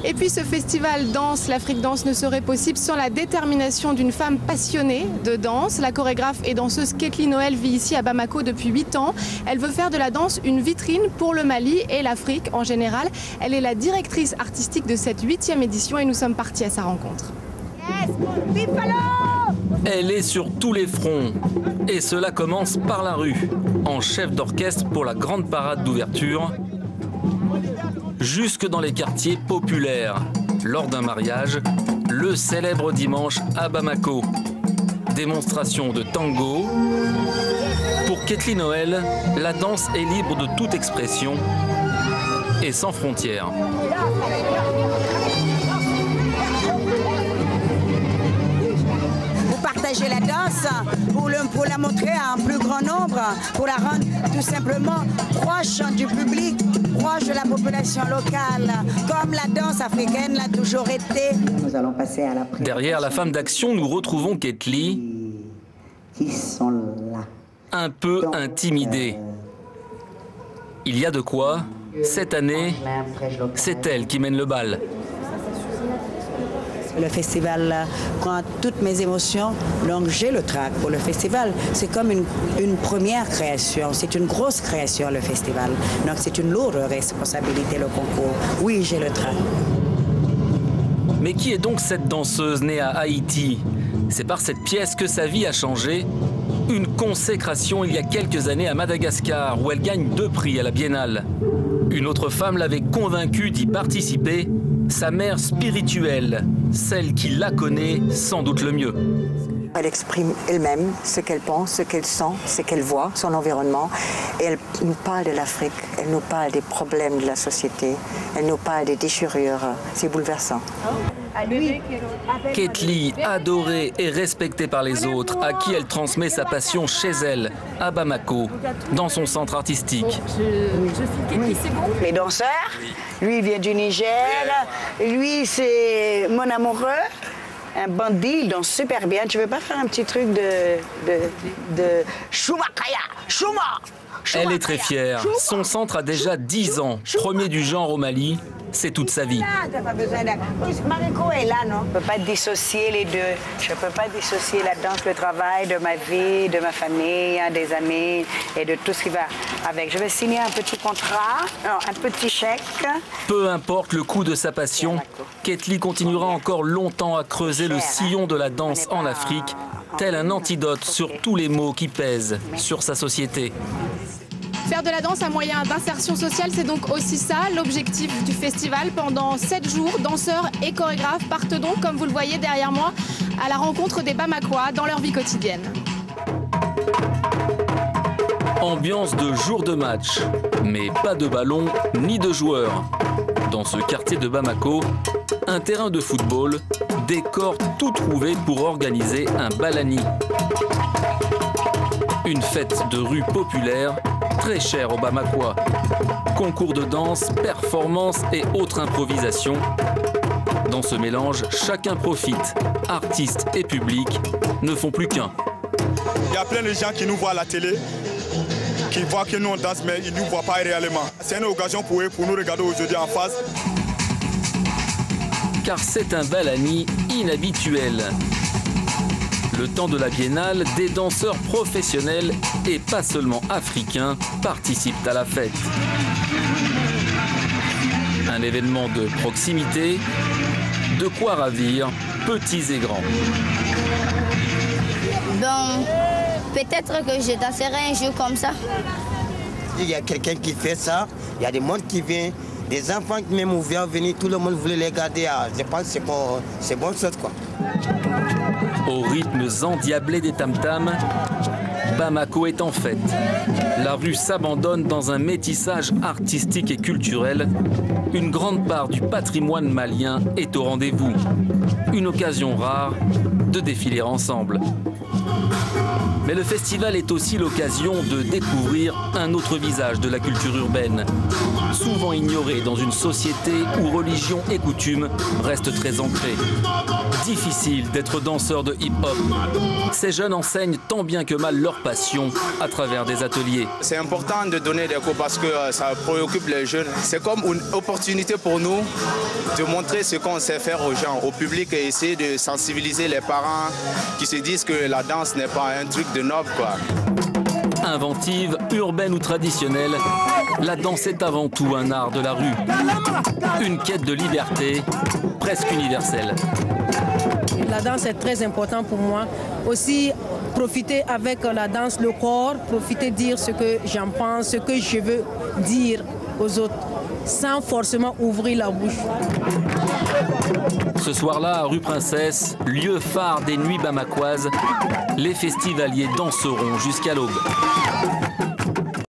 Et puis ce festival Danse, l'Afrique Danse ne serait possible sans la détermination d'une femme passionnée de danse. La chorégraphe et danseuse Ketli Noël vit ici à Bamako depuis 8 ans. Elle veut faire de la danse une vitrine pour le Mali et l'Afrique en général. Elle est la directrice artistique de cette 8e édition et nous sommes partis à sa rencontre. Elle est sur tous les fronts et cela commence par la rue, en chef d'orchestre pour la grande parade d'ouverture, jusque dans les quartiers populaires, lors d'un mariage, le célèbre dimanche à Bamako. Démonstration de tango. Pour Ketli Noël, la danse est libre de toute expression et sans frontières. Partager la danse, pour la montrer à un plus grand nombre, pour la rendre tout simplement proche du public, proche de la population locale, comme la danse africaine l'a toujours été. Nous allons passer à la présentation. Derrière la femme d'action, nous retrouvons Ketli, qui sont là. Un peu intimidée. Il y a de quoi. Cette année, c'est elle qui mène le bal. Le festival prend toutes mes émotions, donc j'ai le trac pour le festival. C'est comme une première création, c'est une grosse création le festival. Donc c'est une lourde responsabilité le concours. Oui, j'ai le trac. Mais qui est donc cette danseuse née à Haïti? C'est par cette pièce que sa vie a changé. Une consécration il y a quelques années à Madagascar, où elle gagne 2 prix à la Biennale. Une autre femme l'avait convaincue d'y participer, sa mère spirituelle, celle qui la connaît sans doute le mieux. Elle exprime elle-même ce qu'elle pense, ce qu'elle sent, ce qu'elle voit, son environnement. Et elle nous parle de l'Afrique, elle nous parle des problèmes de la société, elle nous parle des déchirures. C'est bouleversant. Ketli, adorée et respectée par les autres, à qui elle transmet sa passion chez elle, à Bamako, dans son centre artistique. Les danseurs, lui il vient du Niger, lui c'est mon amoureux. Un bandit, il danse super bien. Tu veux pas faire un petit truc de Choumakaya, Chouma. Elle est très fière. Son centre a déjà 10 ans. Premier du genre au Mali, c'est toute sa vie. Mariko est là, non? Je ne peux pas dissocier les deux. Je ne peux pas dissocier la danse, le travail de ma vie, de ma famille, des amis et de tout ce qui va avec. Je vais signer un petit contrat, non, un petit chèque. Peu importe le coût de sa passion, Ketli continuera encore longtemps à creuser le sillon de la danse en Afrique, tel un antidote sur tous les maux qui pèsent sur sa société. Faire de la danse un moyen d'insertion sociale, c'est donc aussi ça l'objectif du festival. Pendant 7 jours, danseurs et chorégraphes partent donc, comme vous le voyez derrière moi, à la rencontre des Bamakois dans leur vie quotidienne. Ambiance de jour de match, mais pas de ballon ni de joueurs. Dans ce quartier de Bamako, un terrain de football, décor tout trouvé pour organiser un balani. Une fête de rue populaire, très chère aux Bamakois. Concours de danse, performances et autres improvisations. Dans ce mélange, chacun profite. Artistes et public ne font plus qu'un. Il y a plein de gens qui nous voient à la télé, qui voient que nous on danse, mais ils ne nous voient pas réellement. C'est une occasion pour eux, pour nous regarder aujourd'hui en face. Car c'est un balani inhabituel. Le temps de la Biennale, des danseurs professionnels et pas seulement africains participent à la fête. Un événement de proximité, de quoi ravir petits et grands. Donc, peut-être que je danserai un jour comme ça. Il y a quelqu'un qui fait ça, il y a des monde qui viennent, des enfants qui même viennent venir, tout le monde voulait les garder. Je pense que c'est bonne chose, quoi. Aux rythmes endiablés des tam-tams, Bamako est en fête. La rue s'abandonne dans un métissage artistique et culturel. Une grande part du patrimoine malien est au rendez-vous. Une occasion rare de défiler ensemble. Mais le festival est aussi l'occasion de découvrir un autre visage de la culture urbaine, souvent ignoré dans une société où religion et coutumes restent très ancrées. Difficile d'être danseur de hip-hop. Ces jeunes enseignent tant bien que mal leur passion à travers des ateliers. C'est important de donner des cours parce que ça préoccupe les jeunes. C'est comme une opportunité pour nous de montrer ce qu'on sait faire aux gens, au public, et essayer de sensibiliser les parents qui se disent que la danse n'est pas un truc de noble, quoi. Inventive, urbaine ou traditionnelle, la danse est avant tout un art de la rue. Une quête de liberté presque universelle. La danse est très importante pour moi. Aussi, profiter avec la danse, le corps, profiter dire ce que j'en pense, ce que je veux dire aux autres, sans forcément ouvrir la bouche. Ce soir-là, à Rue Princesse, lieu phare des nuits bamakoises, les festivaliers danseront jusqu'à l'aube.